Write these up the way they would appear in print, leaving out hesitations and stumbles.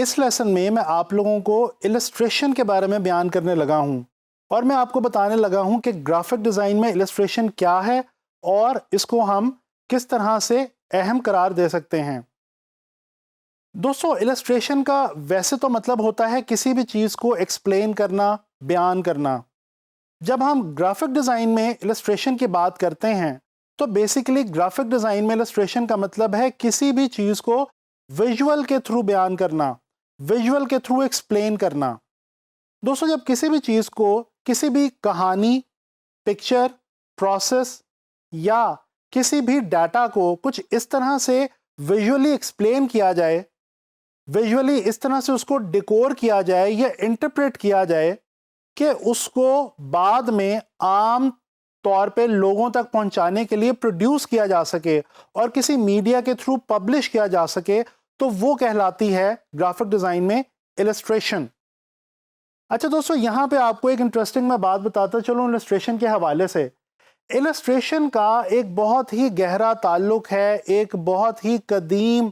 اس lesson میں میں آپ لوگوں کو السٹریشن کے بارے میں بیان کرنے لگا ہوں اور میں آپ کو بتانے لگا ہوں کہ گرافک ڈیزائن میں السٹریشن کیا ہے اور اس کو ہم کس طرح سے اہم قرار دے سکتے ہیں۔ دوستو السٹریشن کا ویسے تو مطلب ہوتا ہے کسی بھی چیز کو ایکسپلین کرنا، بیان کرنا۔ جب ہم گرافک ڈیزائن میں السٹریشن کی بات کرتے ہیں تو بیسیکلی گرافک ڈیزائن میں السٹریشن کا مطلب ہے کسی بھی چیز کو ویژول کے تھرو بیان کرنا، ویژول کے تھرو ایکسپلین کرنا۔ دوستو جب کسی بھی چیز کو، کسی بھی کہانی، پکچر، پروسیس یا کسی بھی ڈیٹا کو کچھ اس طرح سے ویژولی ایکسپلین کیا جائے، ویژولی اس طرح سے اس کو ڈیکور کیا جائے یا انٹرپریٹ کیا جائے کہ اس کو بعد میں عام طور پہ لوگوں تک پہنچانے کے لیے پروڈیوس کیا جا سکے اور کسی میڈیا کے تھرو پبلش کیا جا سکے، تو وہ کہلاتی ہے گرافک ڈیزائن میں السٹریشن۔ اچھا دوستو یہاں پہ آپ کو ایک انٹرسٹنگ میں بات بتاتا چلوں السٹریشن کے حوالے سے۔ السٹریشن کا ایک بہت ہی گہرا تعلق ہے ایک بہت ہی قدیم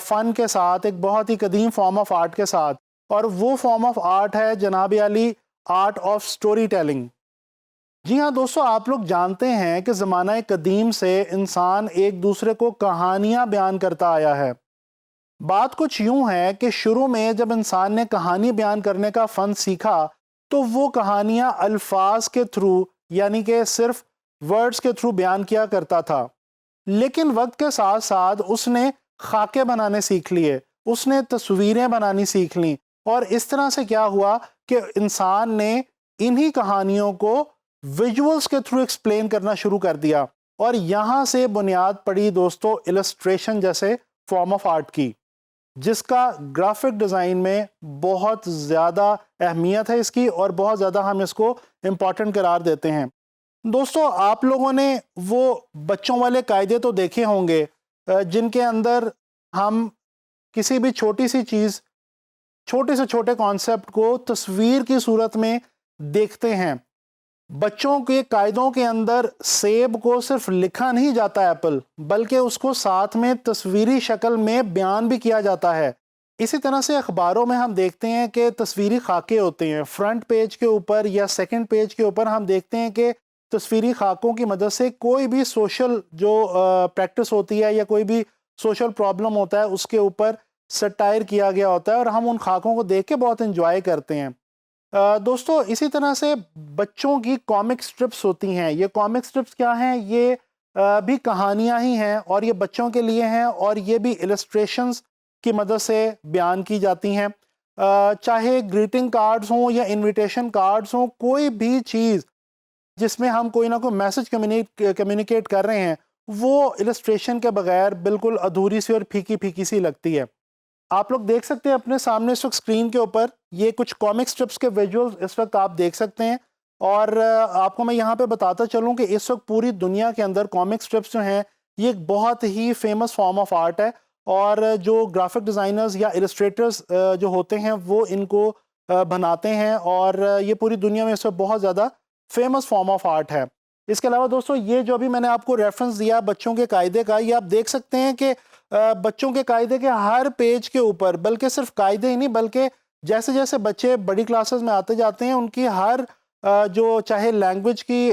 فن کے ساتھ، ایک بہت ہی قدیم فارم آف آرٹ کے ساتھ، اور وہ فارم آف آرٹ ہے جناب علی آرٹ آف سٹوری ٹیلنگ۔ جی ہاں دوستو، آپ لوگ جانتے ہیں کہ زمانہ قدیم سے انسان ایک دوسرے کو کہانیاں بیان کرتا آیا ہے۔ بات کچھ یوں ہے کہ شروع میں جب انسان نے کہانی بیان کرنے کا فن سیکھا تو وہ کہانیاں الفاظ کے تھرو، یعنی کہ صرف ورڈز کے تھرو بیان کیا کرتا تھا، لیکن وقت کے ساتھ ساتھ اس نے خاکے بنانے سیکھ لیے، اس نے تصویریں بنانی سیکھ لیں، اور اس طرح سے کیا ہوا کہ انسان نے انہی کہانیوں کو ویژولز کے تھرو ایکسپلین کرنا شروع کر دیا، اور یہاں سے بنیاد پڑی دوستو السٹریشن جیسے فارم آف آرٹ کی، جس کا گرافک ڈیزائن میں بہت زیادہ اہمیت ہے اس کی، اور بہت زیادہ ہم اس کو امپورٹنٹ قرار دیتے ہیں۔ دوستو آپ لوگوں نے وہ بچوں والے قاعدے تو دیکھے ہوں گے جن کے اندر ہم کسی بھی چھوٹی سی چیز، چھوٹے سے چھوٹے کانسیپٹ کو تصویر کی صورت میں دیکھتے ہیں۔ بچوں کے قاعدوں کے اندر سیب کو صرف لکھا نہیں جاتا ایپل، بلکہ اس کو ساتھ میں تصویری شکل میں بیان بھی کیا جاتا ہے۔ اسی طرح سے اخباروں میں ہم دیکھتے ہیں کہ تصویری خاکے ہوتے ہیں، فرنٹ پیج کے اوپر یا سیکنڈ پیج کے اوپر ہم دیکھتے ہیں کہ تصویری خاکوں کی مدد سے کوئی بھی سوشل جو پریکٹس ہوتی ہے یا کوئی بھی سوشل پرابلم ہوتا ہے اس کے اوپر سٹائر کیا گیا ہوتا ہے، اور ہم ان خاکوں کو دیکھ کے بہت انجوائے کرتے ہیں۔ دوستو اسی طرح سے بچوں کی کامک سٹرپس ہوتی ہیں۔ یہ کامک سٹرپس کیا ہیں؟ یہ بھی کہانیاں ہی ہیں، اور یہ بچوں کے لیے ہیں، اور یہ بھی السٹریشنز کی مدد سے بیان کی جاتی ہیں۔ چاہے گریٹنگ کارڈز ہوں یا انویٹیشن کارڈز ہوں، کوئی بھی چیز جس میں ہم کوئی نہ کوئی میسج کمیونیکیٹ کر رہے ہیں، وہ السٹریشن کے بغیر بالکل ادھوری سی اور پھیکی پھیکی سی لگتی ہے۔ آپ لوگ دیکھ سکتے ہیں اپنے سامنے اس وقت اسکرین کے اوپر یہ کچھ کامک سٹرپس کے ویژولز اس وقت آپ دیکھ سکتے ہیں، اور آپ کو میں یہاں پہ بتاتا چلوں کہ اس وقت پوری دنیا کے اندر کامک سٹرپس جو ہیں یہ ایک بہت ہی فیمس فارم آف آرٹ ہے، اور جو گرافک ڈیزائنرز یا السٹریٹرز جو ہوتے ہیں وہ ان کو بناتے ہیں، اور یہ پوری دنیا میں اس وقت بہت زیادہ فیمس فارم آف آرٹ ہے۔ اس کے علاوہ دوستو یہ جو بھی میں نے آپ کو ریفرنس دیا بچوں کے قاعدے کا، یہ آپ دیکھ سکتے ہیں کہ بچوں کے قاعدے کے ہر پیج کے اوپر، بلکہ صرف قاعدے ہی نہیں بلکہ جیسے جیسے بچے بڑی کلاسز میں آتے جاتے ہیں ان کی ہر جو چاہے لینگویج کی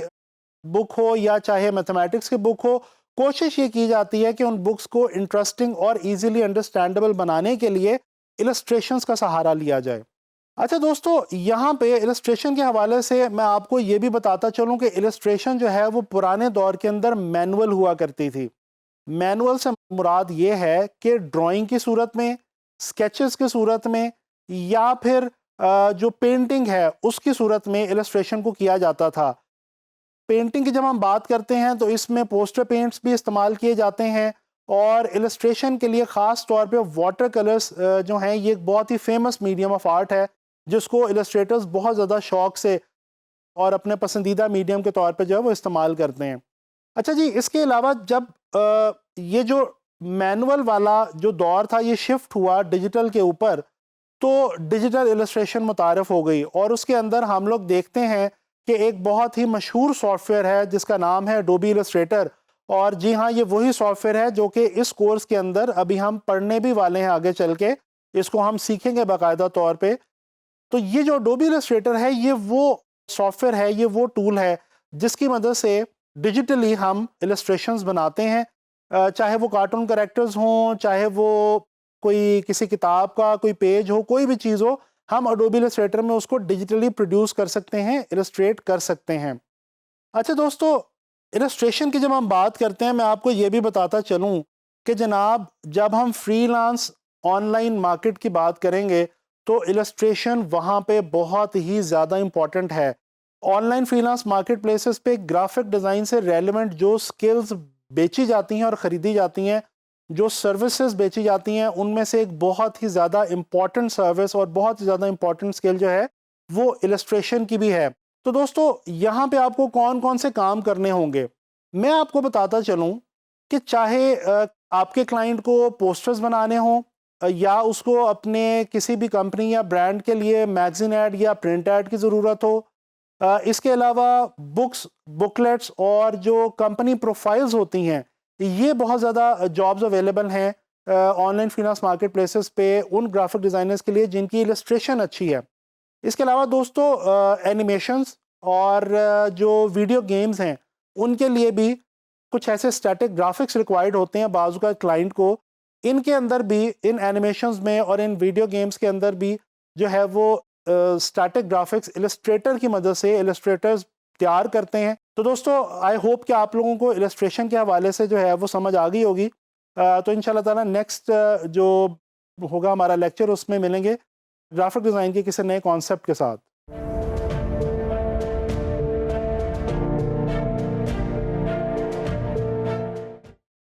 بک ہو یا چاہے میتھمیٹکس کی بک ہو، کوشش یہ کی جاتی ہے کہ ان بکس کو انٹرسٹنگ اور ایزیلی انڈرسٹینڈیبل بنانے کے لیے السٹریشنز کا سہارا لیا جائے۔ اچھا دوستو یہاں پہ السٹریشن کے حوالے سے میں آپ کو یہ بھی بتاتا چلوں کہ السٹریشن جو ہے وہ پرانے دور کے اندر مینول ہوا کرتی تھی۔ مینول سے مراد یہ ہے کہ ڈرائنگ کی صورت میں، سکیچز کی صورت میں، یا پھر جو پینٹنگ ہے اس کی صورت میں السٹریشن کو کیا جاتا تھا۔ پینٹنگ کی جب ہم بات کرتے ہیں تو اس میں پوسٹر پینٹس بھی استعمال کیے جاتے ہیں، اور السٹریشن کے لیے خاص طور پہ واٹر کلرز جو ہیں یہ ایک بہت ہی فیمس میڈیم آف آرٹ ہے جس کو السٹریٹرز بہت زیادہ شوق سے اور اپنے پسندیدہ میڈیم کے طور پہ جو ہے وہ استعمال کرتے ہیں۔ اچھا جی، اس کے علاوہ جب یہ جو مینول والا جو دور تھا یہ شفٹ ہوا ڈیجیٹل کے اوپر، تو ڈیجیٹل السٹریشن متعارف ہو گئی، اور اس کے اندر ہم لوگ دیکھتے ہیں کہ ایک بہت ہی مشہور سافٹ ویئر ہے جس کا نام ہے اڈوبی السٹریٹر، اور جی ہاں یہ وہی سافٹ ویئر ہے جو کہ اس کورس کے اندر ابھی ہم پڑھنے بھی والے ہیں آگے چل کے۔ اس کو ہم سیکھیں گے باقاعدہ طور پہ. تو یہ جو Adobe Illustrator ہے یہ وہ سافٹ ویئر ہے, یہ وہ ٹول ہے جس کی مدد سے ڈیجیٹلی ہم السٹریشنز بناتے ہیں, چاہے وہ کارٹون کریکٹرز ہوں, چاہے وہ کوئی کسی کتاب کا کوئی پیج ہو, کوئی بھی چیز ہو, ہم Adobe Illustrator میں اس کو ڈیجیٹلی پروڈیوس کر سکتے ہیں, السٹریٹ کر سکتے ہیں. اچھا دوستو, السٹریشن کی جب ہم بات کرتے ہیں, میں آپ کو یہ بھی بتاتا چلوں کہ جناب جب ہم free lance on line market کی بات کریں گے تو السٹریشن وہاں پہ بہت ہی زیادہ امپورٹنٹ ہے. On line free lance market places پہ گرافک ڈیزائن سے ریلیونٹ جو سکلز بیچی جاتی ہیں اور خریدی جاتی ہیں, جو سروسز بیچی جاتی ہیں, ان میں سے ایک بہت ہی زیادہ امپورٹنٹ سروس اور بہت ہی زیادہ امپورٹنٹ سکل جو ہے وہ السٹریشن کی بھی ہے. تو دوستو یہاں پہ آپ کو کون کون سے کام کرنے ہوں گے, میں آپ کو بتاتا چلوں کہ چاہے آپ کے کلائنٹ کو پوسٹرز بنانے ہوں, یا اس کو اپنے کسی بھی کمپنی یا برانڈ کے لیے میگزین ایڈ یا پرنٹ ایڈ کی ضرورت ہو, اس کے علاوہ بکس, بکلیٹس اور جو کمپنی پروفائلز ہوتی ہیں, یہ بہت زیادہ جابز اویلیبل ہیں on line free lance market places پہ ان گرافک ڈیزائنرز کے لیے جن کی السٹریشن اچھی ہے. اس کے علاوہ دوستو اینیمیشنز اور جو ویڈیو گیمز ہیں ان کے لیے بھی کچھ ایسے اسٹیٹک گرافکس ریکوائرڈ ہوتے ہیں بعض کا کلائنٹ کو. ان کے اندر بھی, ان اینیمیشنز میں اور ان ویڈیو گیمز کے اندر بھی جو ہے وہ اسٹیٹک گرافکس السٹریٹر کی مدد سے السٹریٹرز تیار کرتے ہیں. تو دوستو آئی ہوپ کہ آپ لوگوں کو السٹریشن کے حوالے سے جو ہے وہ سمجھ آ گئی ہوگی. تو انشاءاللہ تعالیٰ نیکسٹ جو ہوگا ہمارا لیکچر اس میں ملیں گے گرافک ڈیزائن کے کسی نئے کانسیپٹ کے ساتھ.